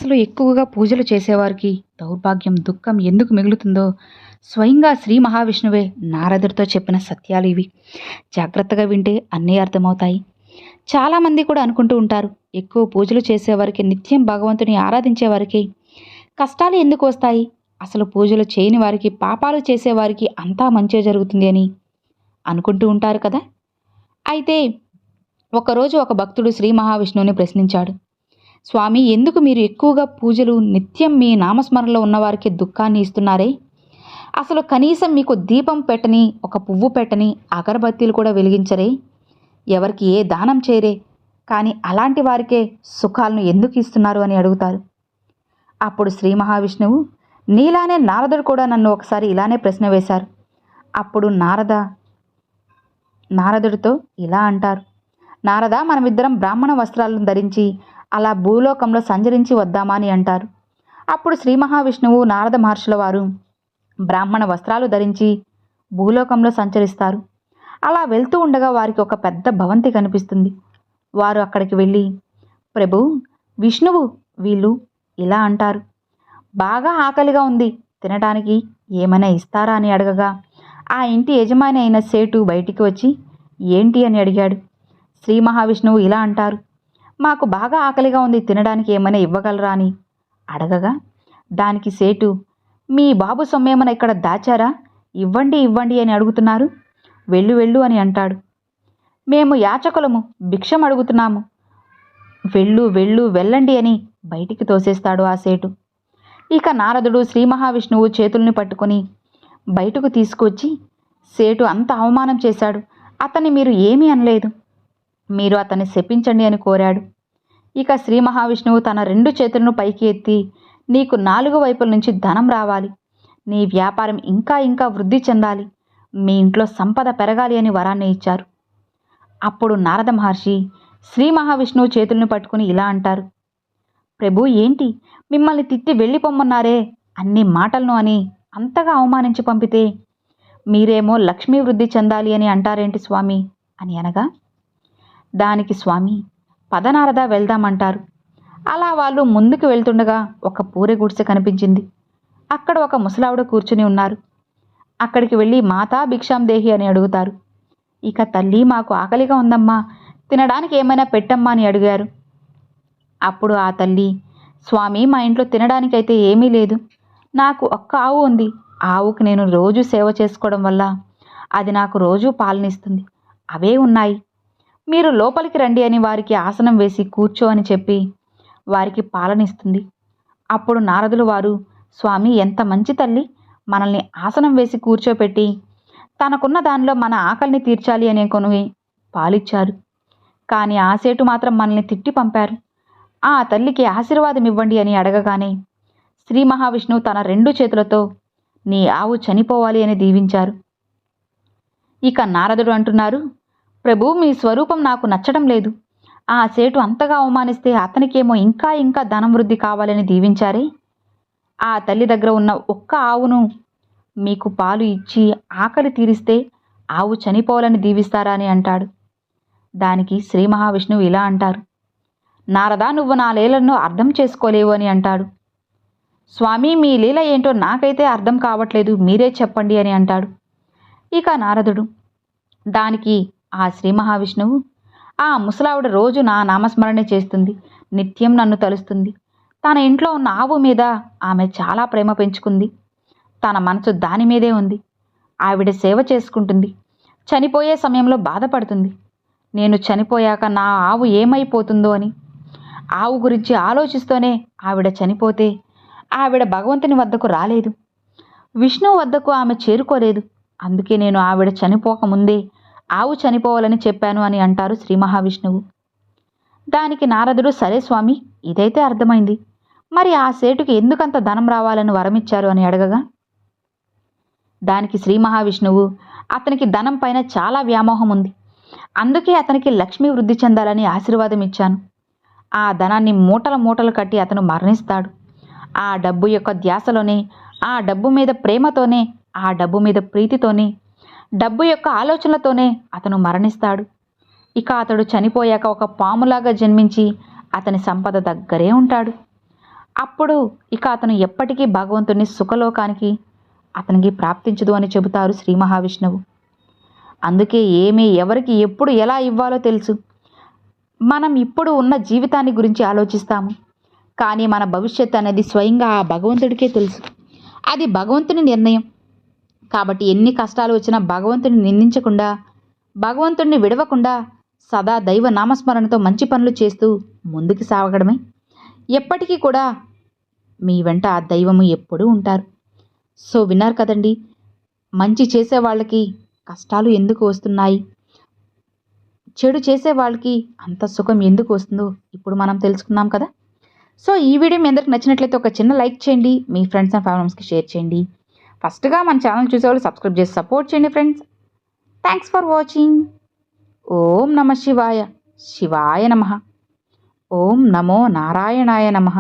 అసలు ఎక్కువగా పూజలు చేసేవారికి దౌర్భాగ్యం, దుఃఖం ఎందుకు మిగులుతుందో స్వయంగా శ్రీ మహావిష్ణువే నారదుడితో చెప్పిన సత్యాలు ఇవి. జాగ్రత్తగా వింటే అన్నీ అర్థమవుతాయి. చాలామంది కూడా అనుకుంటూ ఉంటారు, ఎక్కువ పూజలు చేసేవారికి, నిత్యం భగవంతుని ఆరాధించేవారికి కష్టాలు ఎందుకు వస్తాయి? అసలు పూజలు చేయని వారికి, పాపాలు చేసేవారికి అంతా మంచే జరుగుతుంది అని అనుకుంటూ ఉంటారు కదా. అయితే ఒకరోజు ఒక భక్తుడు శ్రీ మహావిష్ణువుని ప్రశ్నించాడు. స్వామి, ఎందుకు మీరు ఎక్కువగా పూజలు, నిత్యం మీ నామస్మరణలో ఉన్నవారికి దుఃఖాన్ని ఇస్తున్నారే? అసలు కనీసం మీకు దీపం పెట్టని, ఒక పువ్వు పెట్టని, అగరబత్తీలు కూడా వెలిగించరే? ఎవరికి ఏ దానం చేయరే? కానీ అలాంటి వారికే సుఖాలను ఎందుకు ఇస్తున్నారు అని అడుగుతారు. అప్పుడు శ్రీ మహావిష్ణువు, నీలానే నారదుడు కూడా నన్ను ఒకసారి ఇలానే ప్రశ్న వేశారు. అప్పుడు నారదుడితో ఇలా అంటారు. నారద, మనమిద్దరం బ్రాహ్మణ వస్త్రాలను ధరించి అలా భూలోకంలో సంచరించి వద్దామా అని అంటారు. అప్పుడు శ్రీ మహావిష్ణువు, నారద మహర్షుల వారు బ్రాహ్మణ వస్త్రాలు ధరించి భూలోకంలో సంచరిస్తారు. అలా వెళ్తూ ఉండగా వారికి ఒక పెద్ద భవంతి కనిపిస్తుంది. వారు అక్కడికి వెళ్ళి, ప్రభు, విష్ణువు వీళ్ళు ఇలా అంటారు, బాగా ఆకలిగా ఉంది, తినడానికి ఏమైనా ఇస్తారా అని అడగగా ఆ ఇంటి యజమాని అయిన సేటు బయటికి వచ్చి ఏంటి అని అడిగాడు. శ్రీ మహావిష్ణువు ఇలా అంటారు, మాకు బాగా ఆకలిగా ఉంది, తినడానికి ఏమైనా ఇవ్వగలరా అని అడగగా దానికి సేటు, మీ బాబు సొమ్మేమైనా ఇక్కడ దాచారా? ఇవ్వండి ఇవ్వండి అని అడుగుతున్నారు, వెళ్ళు వెళ్ళు అని అంటాడు. మేము యాచకులము, భిక్షం అడుగుతున్నాము, వెళ్ళు వెళ్ళు వెళ్ళండి అని బయటికి తోసేస్తాడు ఆ సేటు. ఇక నారదుడు శ్రీ మహావిష్ణువు చేతుల్ని పట్టుకొని బయటకు తీసుకొచ్చి, సేటు అంత అవమానం చేశాడు, అతన్ని మీరు ఏమీ అనలేదు, మీరు అతన్ని శపించండి అని కోరాడు. ఇక శ్రీ మహావిష్ణువు తన 2 చేతులను పైకి ఎత్తి, నీకు 4 వైపుల నుంచి ధనం రావాలి, నీ వ్యాపారం ఇంకా ఇంకా వృద్ధి చెందాలి, మీ ఇంట్లో సంపద పెరగాలి అని వరాన్ని ఇచ్చారు. అప్పుడు నారద మహర్షి శ్రీ మహావిష్ణువు చేతులను పట్టుకుని ఇలా అంటారు, ప్రభు, ఏంటి మిమ్మల్ని తిట్టి వెళ్ళిపోమ్మన్నారే అన్ని మాటలను అని అంతగా అవమానించి పంపితే మీరేమో లక్ష్మీ వృద్ధి చెందాలి అని అంటారేంటి స్వామి అని అనగా దానికి స్వామి, పదనారద వెళ్దామంటారు. అలా వాళ్ళు ముందుకు వెళ్తుండగా ఒక పూరె గుడిసె కనిపించింది. అక్కడ ఒక ముసలావిడ కూర్చుని ఉన్నారు. అక్కడికి వెళ్ళి మాతా భిక్షాం దేహి అని అడుగుతారు. ఇక తల్లి, మాకు ఆకలిగా ఉందమ్మా, తినడానికి ఏమైనా పెట్టమ్మా అని అడిగారు. అప్పుడు ఆ తల్లి, స్వామి, మా ఇంట్లో తినడానికైతే ఏమీ లేదు, నాకు ఒక్క ఆవు ఉంది, ఆవుకు నేను రోజు సేవ చేసుకోవడం వల్ల అది నాకు రోజు పాలనిస్తుంది, అవే ఉన్నాయి, మీరు లోపలికి రండి అని వారికి ఆసనం వేసి కూర్చో అని చెప్పి వారికి పాలనిస్తుంది. అప్పుడు నారదులు వారు, స్వామి, ఎంత మంచి తల్లి, మనల్ని ఆసనం వేసి కూర్చోపెట్టి తనకున్న దానిలో మన ఆకలిని తీర్చాలి అని కొని పాలిచ్చారు. కానీ ఆ సేటు మాత్రం మనల్ని తిట్టి పంపారు. ఆ తల్లికి ఆశీర్వాదం ఇవ్వండి అని అడగగానే శ్రీ మహావిష్ణువు తన 2 చేతులతో నీ ఆవు చనిపోవాలి అని దీవించారు. ఇక నారదుడు అంటున్నారు, ప్రభు, మీ స్వరూపం నాకు నచ్చడం లేదు, ఆ సేటు అంతగా అవమానిస్తే అతనికేమో ఇంకా ఇంకా ధనం వృద్ధి కావాలని దీవించారే, ఆ తల్లి దగ్గర ఉన్న ఒక్క ఆవును మీకు పాలు ఇచ్చి ఆకలి తీరిస్తే ఆవు చనిపోవాలని దీవిస్తారా అని అంటాడు. దానికి శ్రీ మహావిష్ణువు ఇలా అంటారు, నారదా, నువ్వు నా లీలను అర్థం చేసుకోలేవు అని అంటాడు. స్వామి, మీ లీల ఏంటో నాకైతే అర్థం కావట్లేదు, మీరే చెప్పండి అని అంటాడు. ఇక నారదుడు దానికి ఆ శ్రీ మహావిష్ణువు, ఆ ముసలావిడ రోజు నా నామస్మరణే చేస్తుంది, నిత్యం నన్ను తలుస్తుంది, తన ఇంట్లో ఉన్న ఆవు మీద ఆమె చాలా ప్రేమ పెంచుకుంది, తన మనసు దాని మీదే ఉంది, ఆవిడ సేవ చేసుకుంటుంది, చనిపోయే సమయంలో బాధపడుతుంది, నేను చనిపోయాక నా ఆవు ఏమైపోతుందో అని ఆవు గురించి ఆలోచిస్తూనే ఆవిడ చనిపోతే ఆవిడ భగవంతుని వద్దకు రాలేదు, విష్ణువు వద్దకు ఆమె చేరుకోలేదు, అందుకే నేను ఆవిడ చనిపోకముందే ఆవు చనిపోవాలని చెప్పాను అని అంటారు శ్రీ మహావిష్ణువు. దానికి నారదుడు, సరే స్వామి, ఇదైతే అర్థమైంది, మరి ఆ సేటుకి ఎందుకంత ధనం రావాలని వరమిచ్చారు అని అడగగా దానికి శ్రీ మహావిష్ణువు, అతనికి ధనం పైన చాలా వ్యామోహం ఉంది, అందుకే అతనికి లక్ష్మీ వృద్ధి చెందాలని ఆశీర్వాదం ఇచ్చాను, ఆ ధనాన్ని మూటల మూటలు కట్టి అతను మరణిస్తాడు, ఆ డబ్బు యొక్క ధ్యాసలోనే, ఆ డబ్బు మీద ప్రేమతోనే, ఆ డబ్బు మీద ప్రీతితోనే, డబ్బు యొక్క ఆలోచనలతోనే అతను మరణిస్తాడు. ఇక అతడు చనిపోయాక ఒక పాములాగా జన్మించి అతని సంపద దగ్గరే ఉంటాడు. అప్పుడు ఇక అతను ఎప్పటికీ భగవంతుని సుఖలోకానికి అతనికి ప్రాప్తించదు అని చెబుతారు శ్రీ మహావిష్ణువు. అందుకే ఏమి ఎవరికి ఎప్పుడు ఎలా ఇవ్వాలో తెలుసు. మనం ఇప్పుడు ఉన్న జీవితాన్ని గురించి ఆలోచిస్తాము, కానీ మన భవిష్యత్తు అనేది స్వయంగా ఆ భగవంతుడికే తెలుసు. అది భగవంతుని నిర్ణయం. కాబట్టి ఎన్ని కష్టాలు వచ్చినా భగవంతుని నిందించకుండా, భగవంతుడిని విడవకుండా సదా దైవ నామస్మరణతో మంచి పనులు చేస్తూ ముందుకు సాగడమే. ఎప్పటికీ కూడా మీ వెంట ఆ దైవము ఎప్పుడూ ఉంటారు. సో విన్నారు కదండి, మంచి చేసే వాళ్ళకి కష్టాలు ఎందుకు వస్తున్నాయి, చెడు చేసే వాళ్ళకి అంత సుఖం ఎందుకు వస్తుందో ఇప్పుడు మనం తెలుసుకున్నాం కదా. సో ఈ వీడియో మీ అందరికి నచ్చినట్లయితే ఒక చిన్న లైక్ చేయండి, మీ ఫ్రెండ్స్ అండ్ ఫ్యామిలీస్కి షేర్ చేయండి. ఫస్ట్గా మన ఛానల్ చూసేవాళ్ళు సబ్స్క్రైబ్ చేసి సపోర్ట్ చేయండి ఫ్రెండ్స్. Thanks for watching. ఓం నమ శివాయ. శివాయ నమః. ఓం నమో నారాయణాయ నమః.